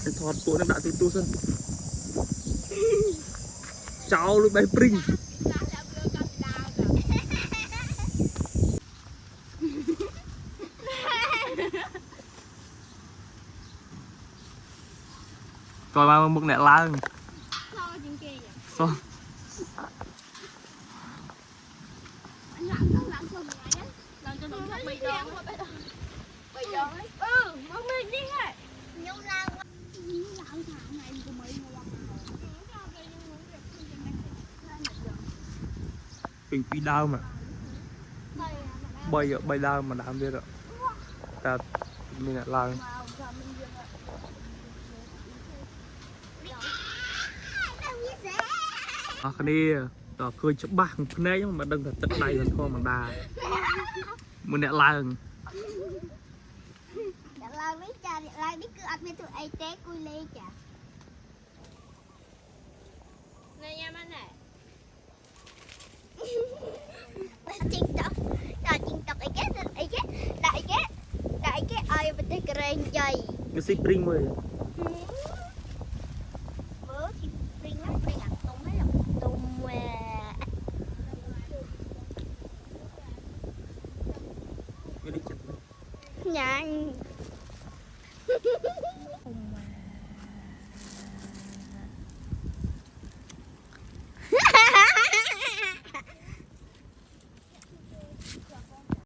thì thọt bộ nó đã từ tu sân cháu lúc bay pring coi mà mực nẹ lang so bình phi đau mà bay đau mà làm biết rồi ta mình lại làm cái này tao khơi chụp bạc cái này mà đừng thật chất đầy rồi thôi mà đà mình lại làm biết cứ ăn với tụi ai té cùi lê chả này nha anh này TikTok đại cái ai mà tới cái dày cái xích pring mười bữa thì pring lắm pring ăn tung mấy lần tung cái đi chặt nhà